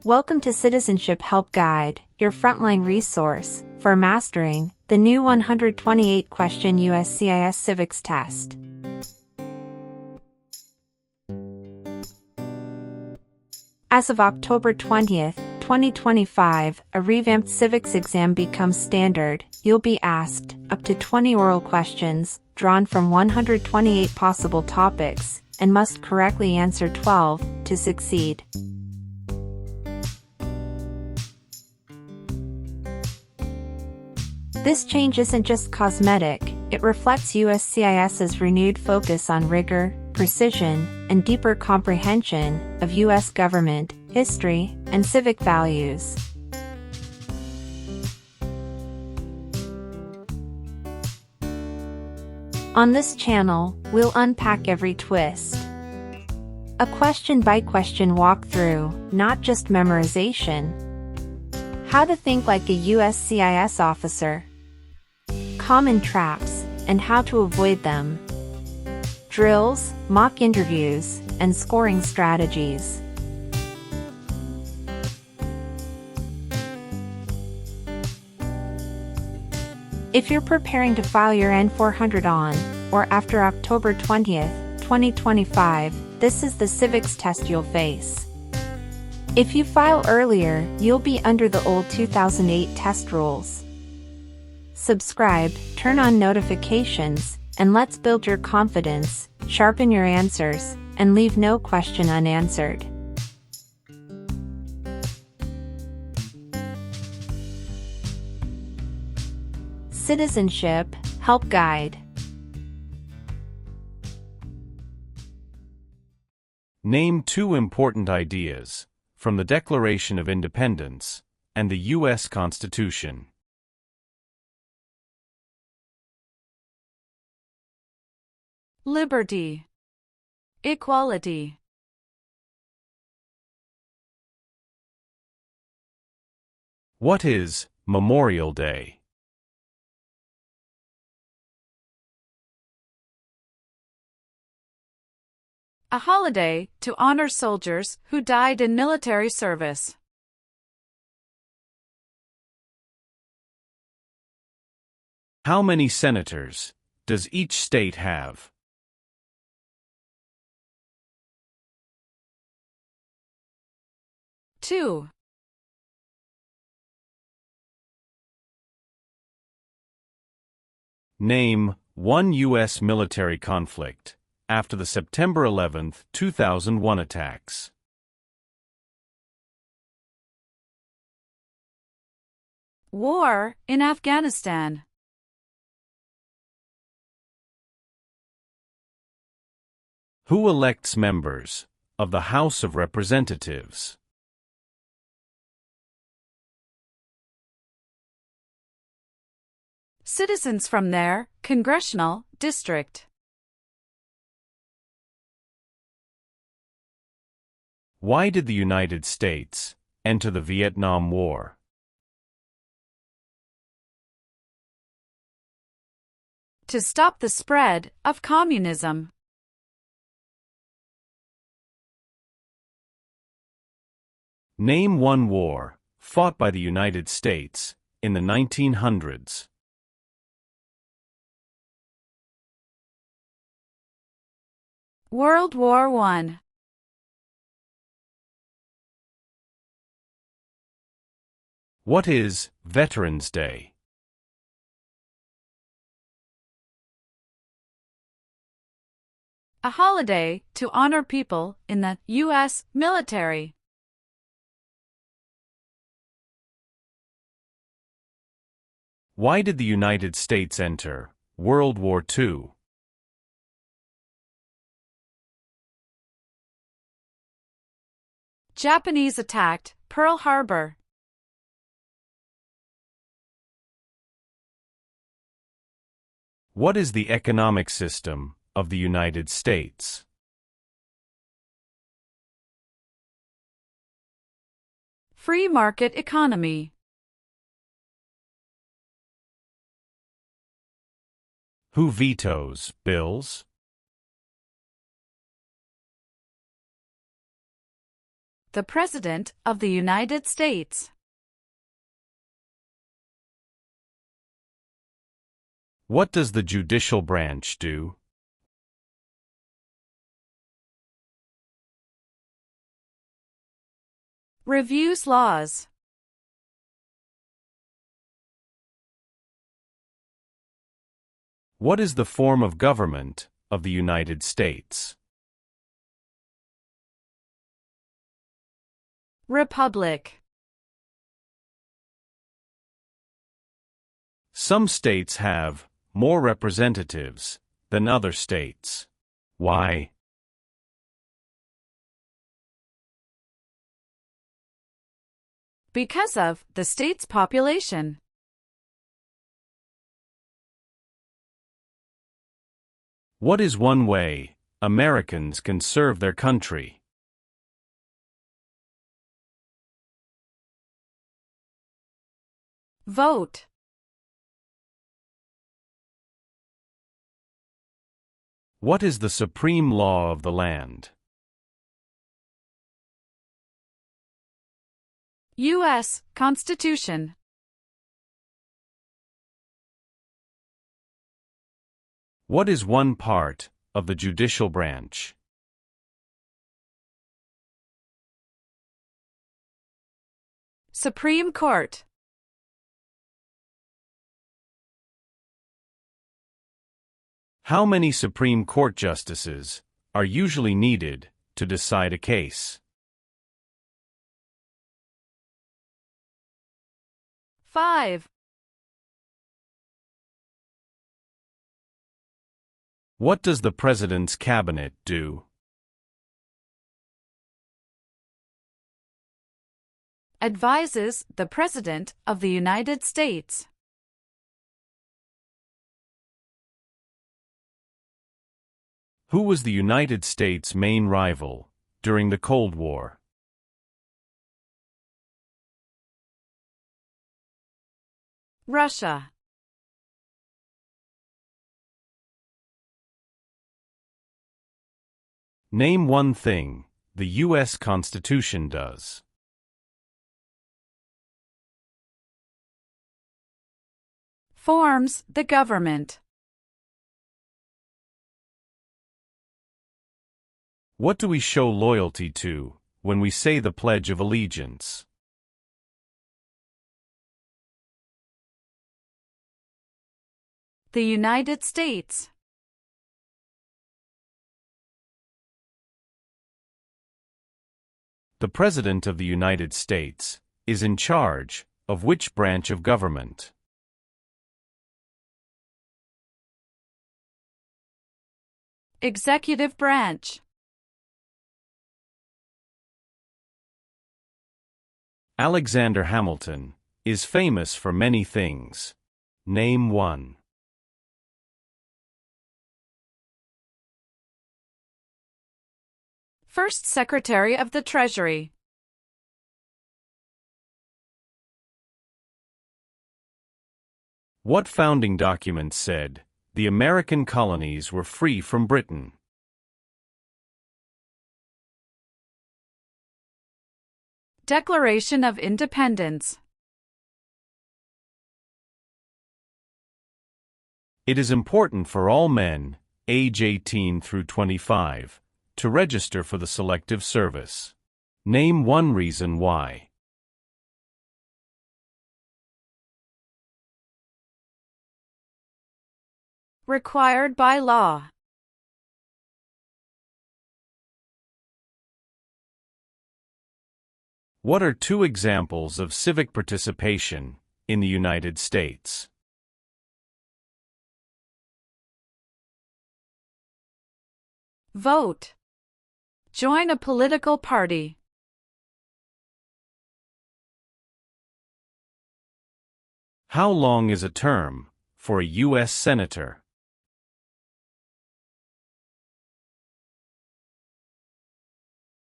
Welcome to Citizenship Help Guide, your frontline resource for mastering the new 128-question USCIS Civics test. As of October 20th, 2025, a revamped civics exam becomes standard. You'll be asked up to 20 oral questions, drawn from 128 possible topics, and must correctly answer 12 to succeed. This change isn't just cosmetic, it reflects USCIS's renewed focus on rigor, precision, and deeper comprehension of U.S. government, history, and civic values. On this channel, we'll unpack every twist. A question-by-question walkthrough, not just memorization. How to think like a USCIS officer. Common traps, and how to avoid them. Drills, mock interviews, and scoring strategies. If you're preparing to file your N400 on, or after October 20th, 2025, this is the civics test you'll face. If you file earlier, you'll be under the old 2008 test rules. Subscribe, turn on notifications, and let's build your confidence, sharpen your answers, and leave no question unanswered. Citizenship Help Guide. Name two important ideas from the Declaration of Independence and the U.S. Constitution. Liberty. Equality. What is Memorial Day? A holiday to honor soldiers who died in military service. How many senators does each state have? 2. Name one U.S. military conflict after the September 11, 2001 attacks. War in Afghanistan. Who elects members of the House of Representatives? Citizens from their congressional district. Why did the United States enter the Vietnam War? To stop the spread of communism. Name one war fought by the United States in the 1900s. World War I. What is Veterans Day? A holiday to honor people in the U.S. military. Why did the United States enter World War II? Japanese attacked Pearl Harbor. What is the economic system of the United States? Free market economy. Who vetoes bills? the President of the United States. What does the judicial branch do? Reviews laws. What is the form of government of the United States? Republic. Some states have more representatives than other states. Why? Because of the state's population. What is one way Americans can serve their country? Vote. What is the supreme law of the land? U.S. Constitution. What is one part of the judicial branch? Supreme Court. How many Supreme Court justices are usually needed to decide a case? 5. What does the President's cabinet do? Advises the President of the United States. Who was the United States' main rival during the Cold War? Russia. Name one thing the U.S. Constitution does. Forms the government. What do we show loyalty to when we say the Pledge of Allegiance? The United States. The President of the United States is in charge of which branch of government? Executive branch. Alexander Hamilton is famous for many things. Name one. First Secretary of the Treasury. What founding document said the American colonies were free from Britain? Declaration of Independence. It is important for all men, age 18 through 25, to register for the Selective Service. Name one reason why. Required by law. What are two examples of civic participation in the United States? Vote. Join a political party. How long is a term for a U.S. Senator?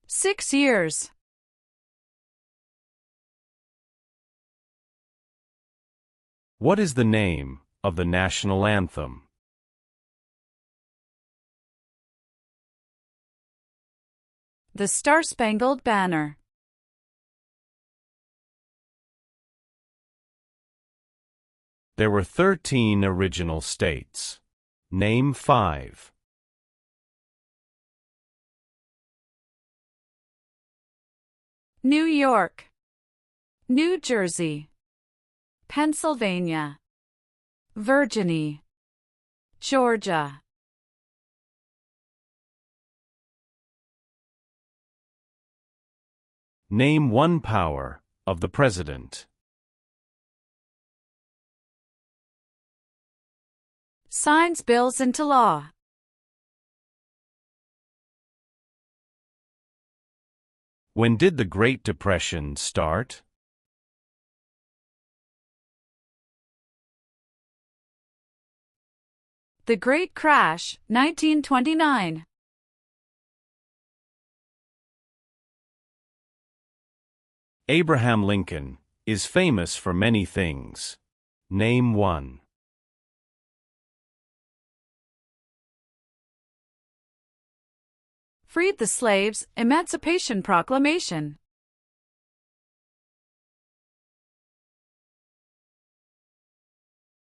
Six years. What is the name of the national anthem? The Star-Spangled Banner. There were 13 original states. Name 5. New York, New Jersey, Pennsylvania, Virginia, Georgia. Name one power of the president. Signs bills into law. When did the Great Depression start? The Great Crash, 1929. Abraham Lincoln is famous for many things. Name one. Freed the slaves, Emancipation Proclamation.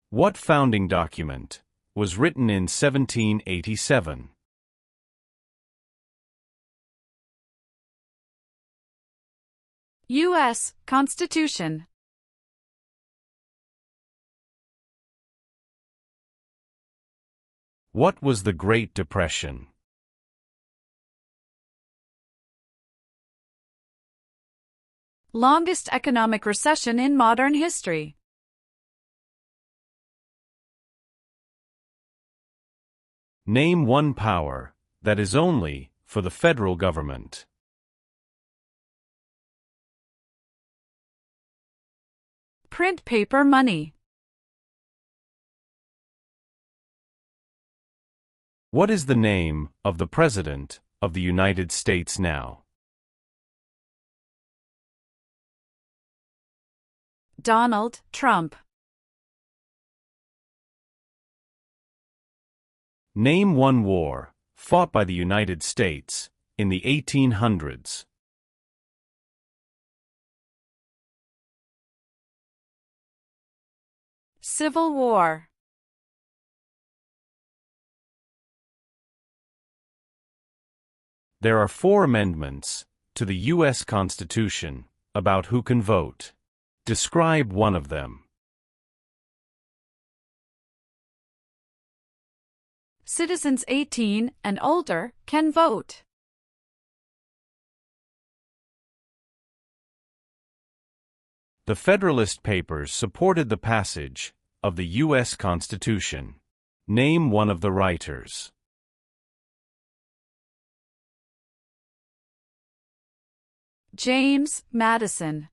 What founding document was written in 1787? U.S. Constitution. What was the Great Depression? Longest economic recession in modern history. Name one power that is only for the federal government. Print paper money. What is the name of the President of the United States now? Donald Trump. Name one war fought by the United States in the 1800s. Civil War. There are 4 amendments to the U.S. Constitution about who can vote. Describe one of them. Citizens 18 and older can vote. The Federalist Papers supported the passage of the U.S. Constitution. Name one of the writers. James Madison.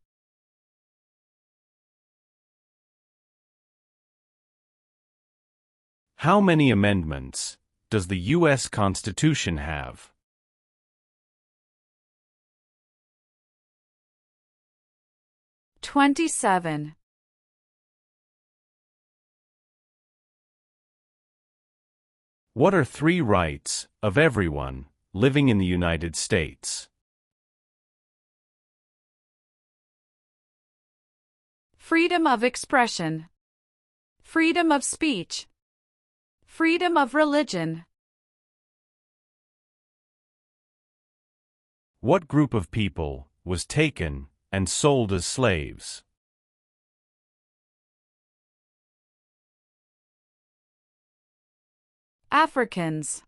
How many amendments does the U.S. Constitution have? $27. What are 3 rights of everyone living in the United States? Freedom of expression. Freedom of speech. Freedom of religion. What group of people was taken and sold as slaves? Africans.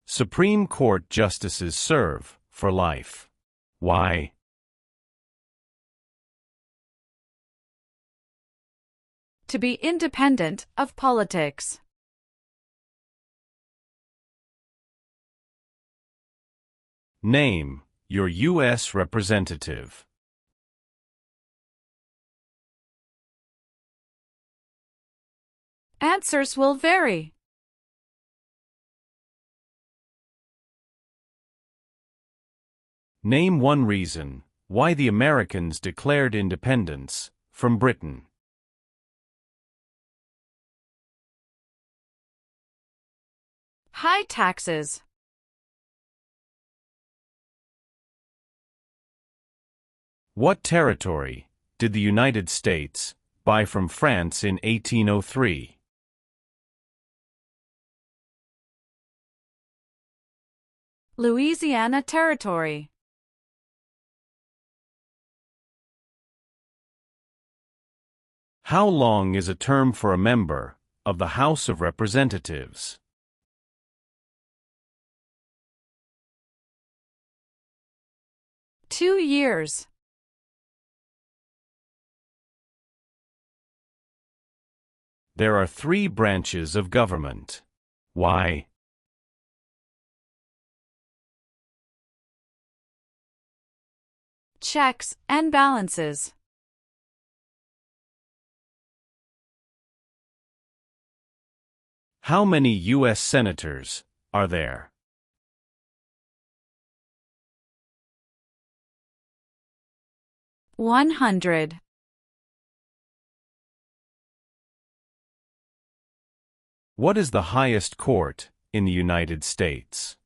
Supreme Court justices serve for life. Why? To be independent of politics. Name your U.S. representative. Answers will vary. Name one reason why the Americans declared independence from Britain. High taxes. What territory did the United States buy from France in 1803? Louisiana Territory. How long is a term for a member of the House of Representatives? 2 years. There are 3 branches of government. Why? Checks and balances. How many U.S. senators are there? 100. What is the highest court in the United States?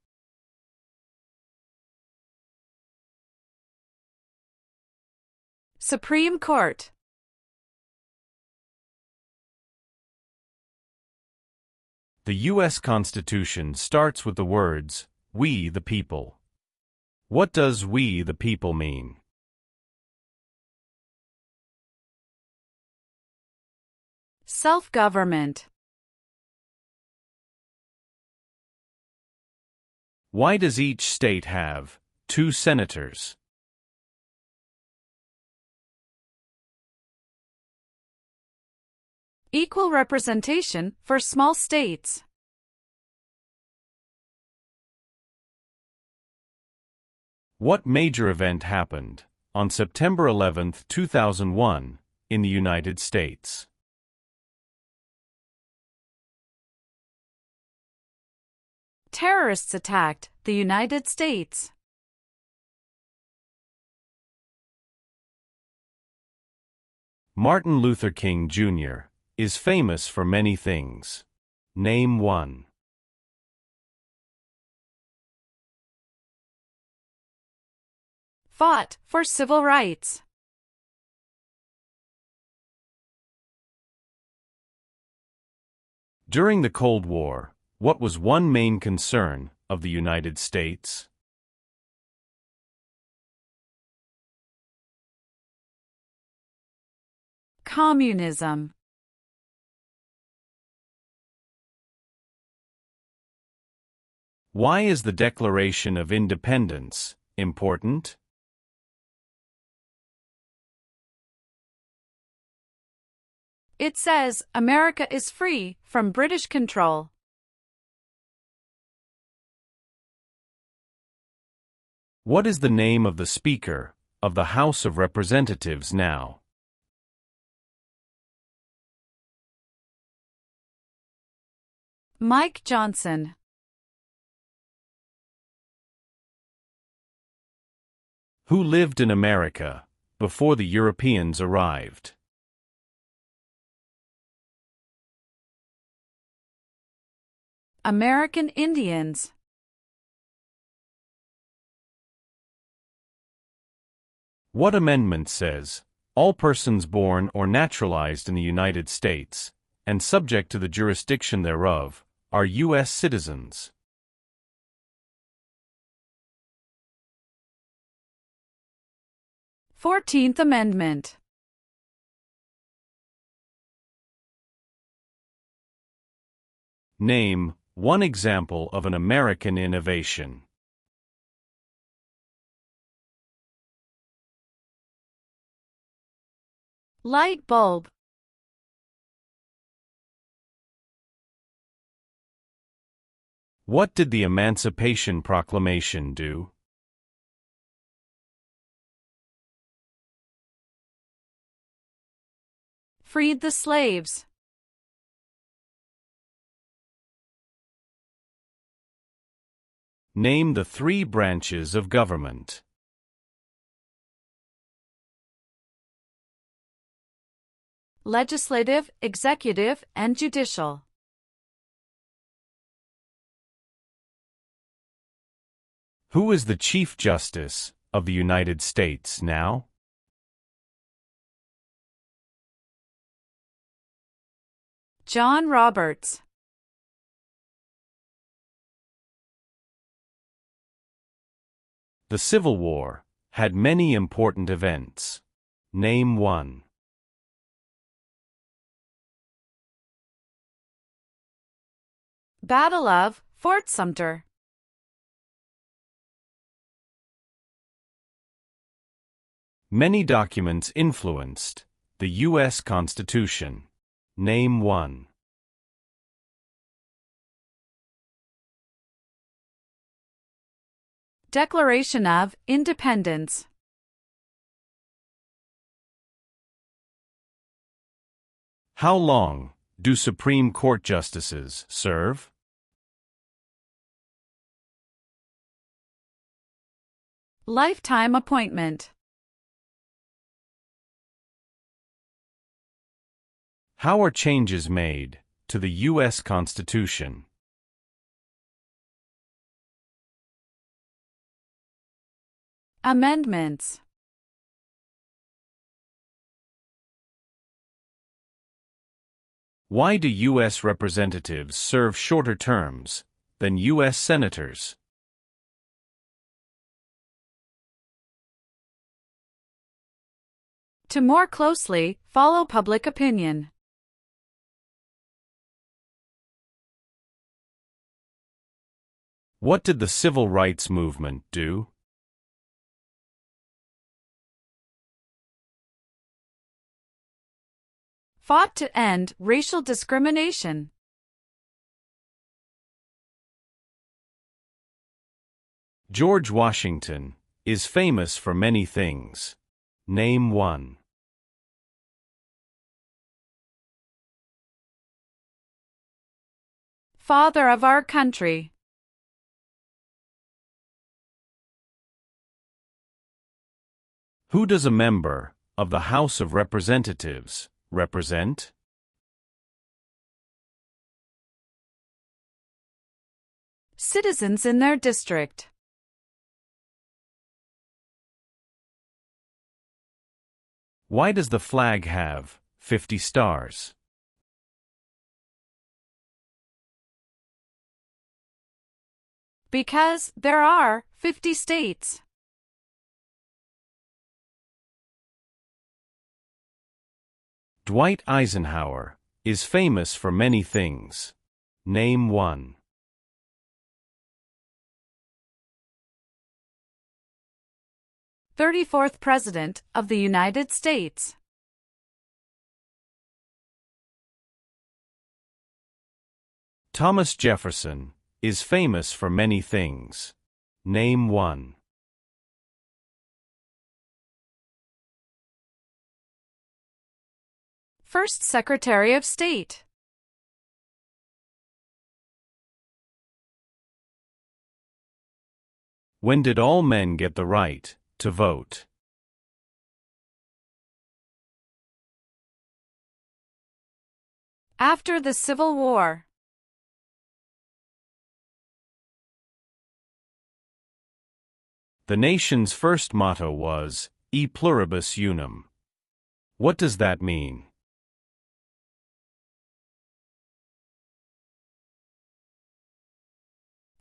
Supreme Court. The U.S. Constitution starts with the words, "We the people." What does "we the people" mean? Self-government. Why does each state have 2 senators? Equal representation for small states. What major event happened on September 11, 2001, in the United States? Terrorists attacked the United States. Martin Luther King Jr. is famous for many things. Name one. Fought for civil rights. During the Cold War, what was one main concern of the United States? Communism. Why is the Declaration of Independence important? It says America is free from British control. What is the name of the Speaker of the House of Representatives now? Mike Johnson. Who lived in America before the Europeans arrived? American Indians. What amendment says, "All persons born or naturalized in the United States, and subject to the jurisdiction thereof, are U.S. citizens"? Fourteenth Amendment. Name one example of an American innovation. Light bulb. What did the Emancipation Proclamation do? Freed the slaves. Name the 3 branches of government. Legislative, executive, and judicial. Who is the Chief Justice of the United States now? John Roberts. The Civil War had many important events. Name one. Battle of Fort Sumter. Many documents influenced the U.S. Constitution. Name one. Declaration of Independence. How long do Supreme Court justices serve? Lifetime appointment. How are changes made to the U.S. Constitution? Amendments. Why do U.S. representatives serve shorter terms than U.S. senators? To more closely follow public opinion. What did the Civil Rights Movement do? Fought to end racial discrimination. George Washington is famous for many things. Name one. Father of our country. Who does a member of the House of Representatives represent? Citizens in their district. Why does the flag have 50 stars? Because there are 50 states. Dwight Eisenhower is famous for many things. Name one. 34th President of the United States. Thomas Jefferson is famous for many things. Name one. First Secretary of State. When did all men get the right to vote? After the Civil War. The nation's first motto was, E pluribus unum. What does that mean?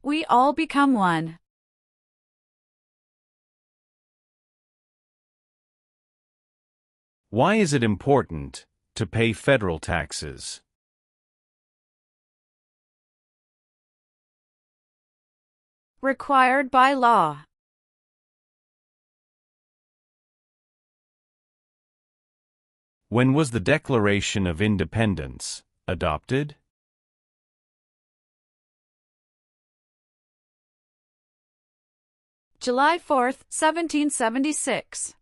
We all become one. Why is it important to pay federal taxes? Required by law. When was the Declaration of Independence adopted? July 4, 1776.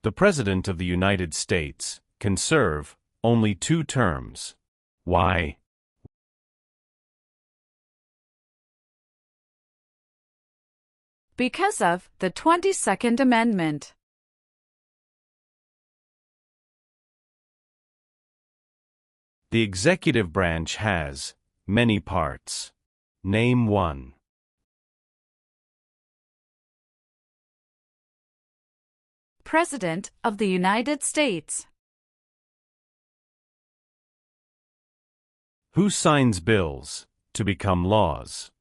The President of the United States can serve only 2 terms. Why? Because of the 22nd Amendment. The executive branch has many parts. Name one. President of the United States. Who signs bills to become laws?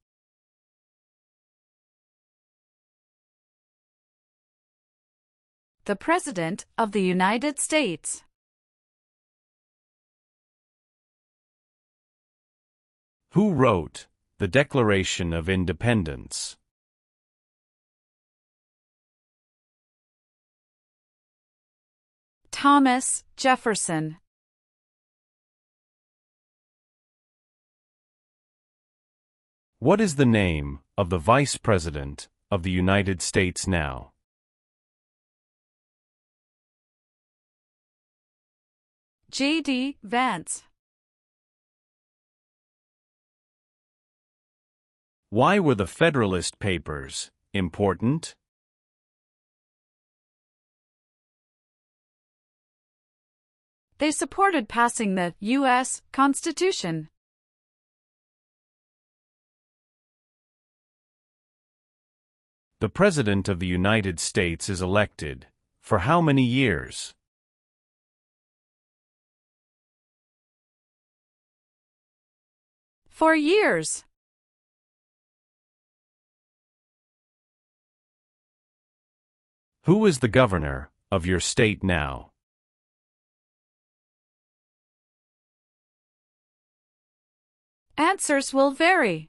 The President of the United States. Who wrote the Declaration of Independence? Thomas Jefferson. What is the name of the Vice President of the United States now? J.D. Vance. Why were the Federalist Papers important? They supported passing the U.S. Constitution. The President of the United States is elected for how many years? For years. Who is the governor of your state now? Answers will vary.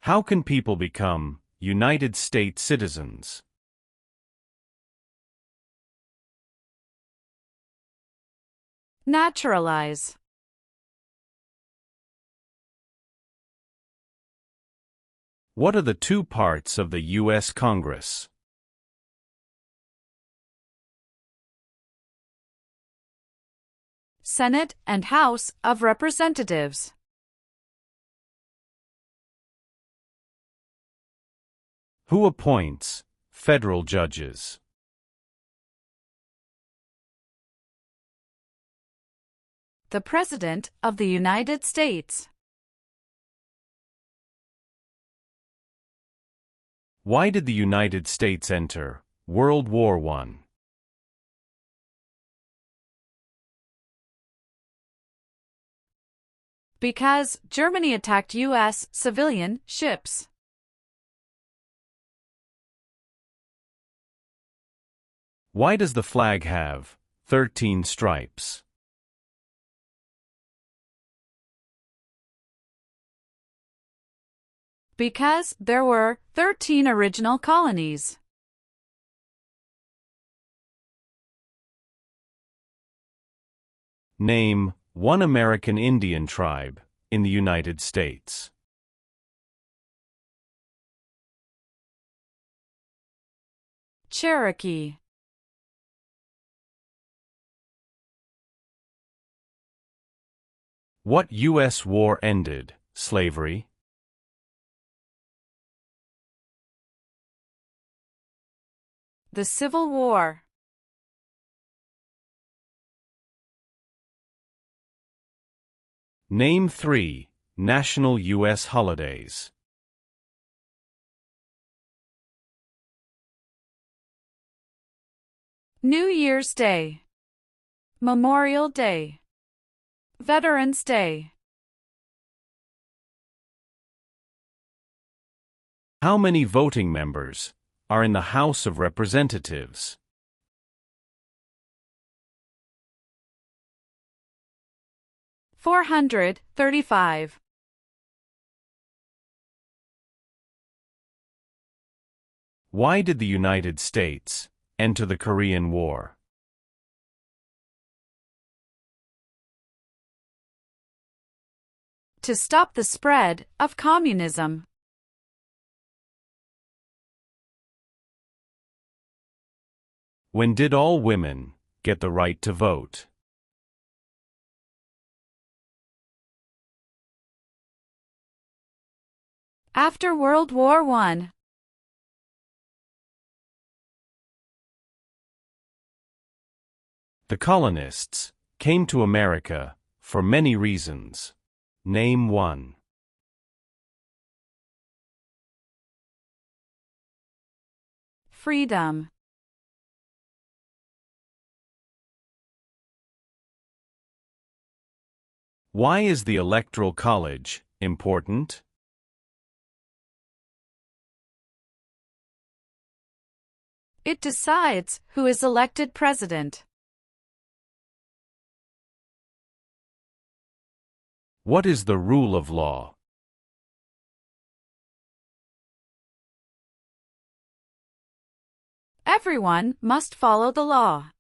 How can people become United States citizens? Naturalize. What are the two parts of the U.S. Congress? Senate and House of Representatives. Who appoints federal judges? The President of the United States. Why did the United States enter World War I? Because Germany attacked U.S. civilian ships. Why does the flag have 13 stripes? Because there were 13 original colonies. Name one American Indian tribe in the United States. Cherokee. What U.S. war ended slavery? The Civil War. Name 3 national U.S. holidays. New Year's Day. Memorial Day. Veterans Day. How many voting members are in the House of Representatives? 435. Why did the United States enter the Korean War? To stop the spread of communism. When did all women get the right to vote? After World War I. The colonists came to America for many reasons. Name one. freedom. Why is the Electoral College important? It decides who is elected president. What is the rule of law? Everyone must follow the law.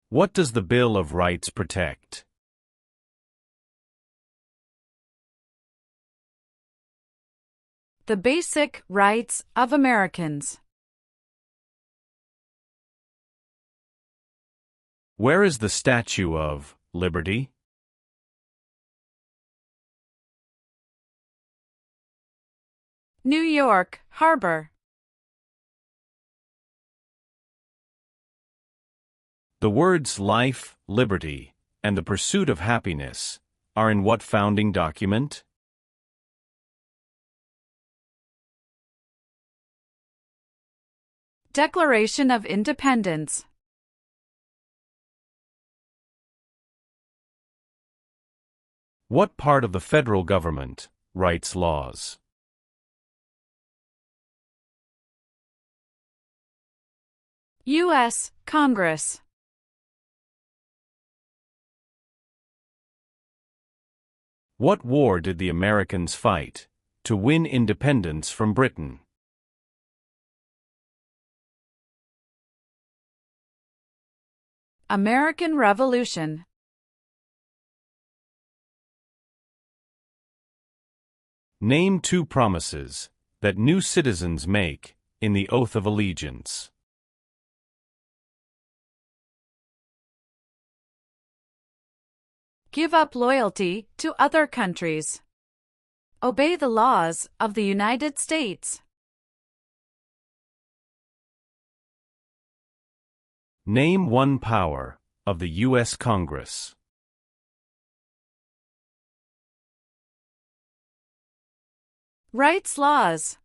What does the Bill of Rights protect? The basic rights of Americans. Where is the Statue of Liberty? New York Harbor. The words life, liberty, and the pursuit of happiness are in what founding document? Declaration of Independence. What part of the federal government writes laws? U.S. Congress. What war did the Americans fight to win independence from Britain? American Revolution. Name 2 promises that new citizens make in the Oath of Allegiance. Give up loyalty to other countries. Obey the laws of the United States. Name 1 power of the U.S. Congress. Writes laws.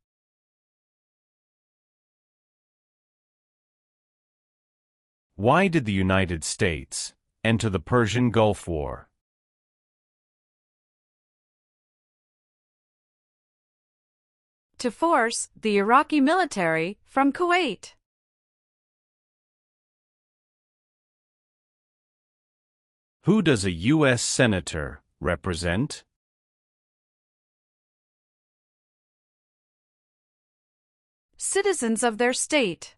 Why did the United States enter the Persian Gulf War? To force the Iraqi military from Kuwait. Who does a U.S. Senator represent? Citizens of their state.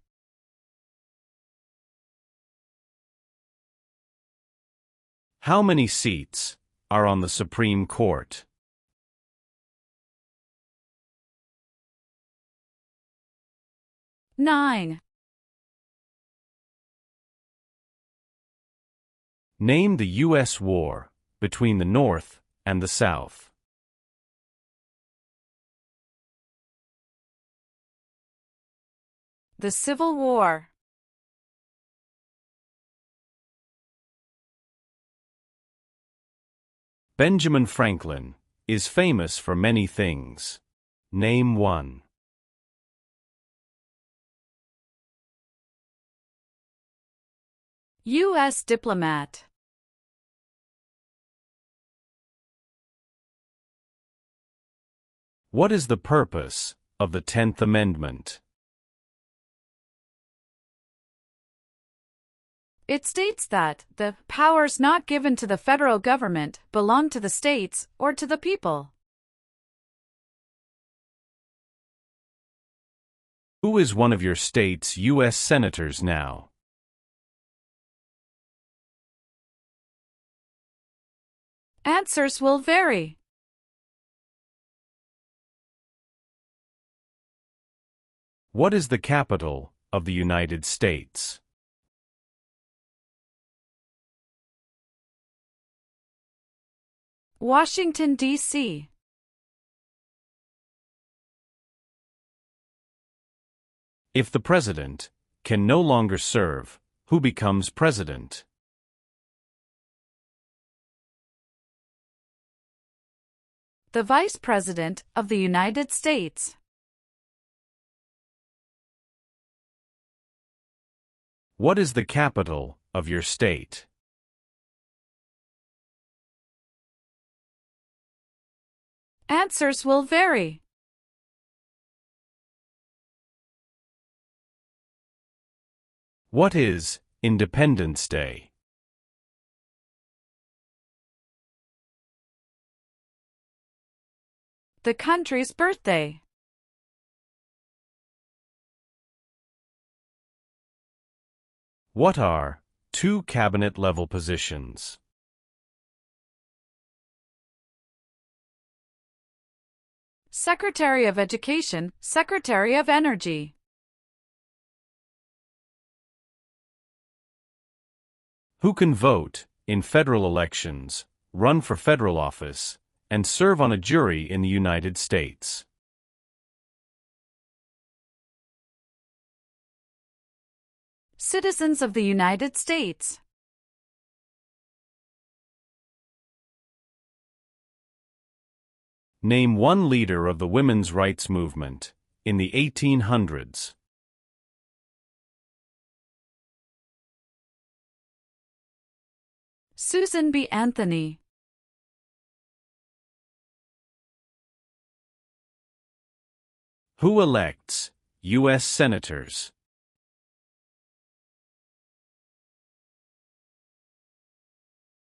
How many seats are on the Supreme Court? Nine. Name the U.S. war between the North and the South. The Civil War. Benjamin Franklin is famous for many things. Name 1. U.S. diplomat. What is the purpose of the 10th Amendment? It states that the powers not given to the federal government belong to the states or to the people. Who is one of your state's U.S. senators now? Answers will vary. What is the capital of the United States? Washington, D.C. If the president can no longer serve, who becomes president? The Vice President of the United States. What is the capital of your state? Answers will vary. What is Independence Day? The country's birthday. What are two cabinet-level positions? Secretary of Education, Secretary of Energy. Who can vote in federal elections, run for federal office, and serve on a jury in the United States? Citizens of the United States. Name one leader of the women's rights movement in the 1800s. Susan B. Anthony. Who elects U.S. senators?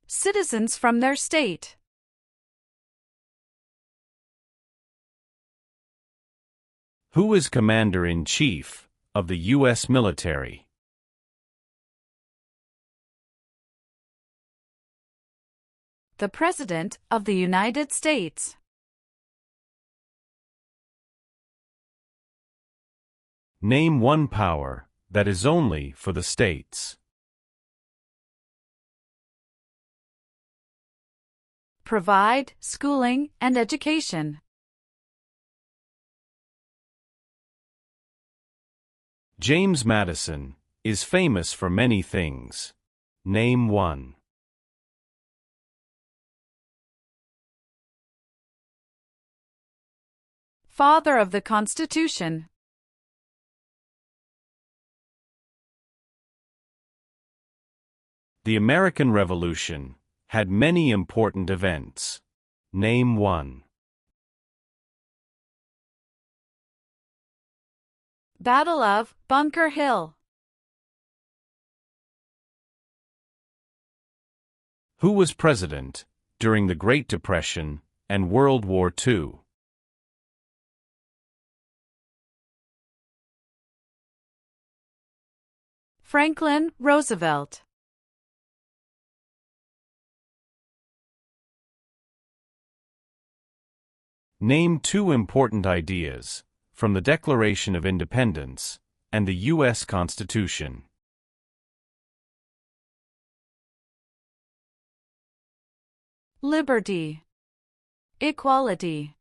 Citizens from their state. Who is Commander-in-Chief of the U.S. military? The President of the United States. Name one power that is only for the states. Provide schooling and education. James Madison is famous for many things. Name one. Father of the Constitution. The American Revolution had many important events. Name one. Battle of Bunker Hill. Who was president during the Great Depression and World War II? Franklin Roosevelt. Name two important ideas from the Declaration of Independence and the U.S. Constitution. Liberty. Equality.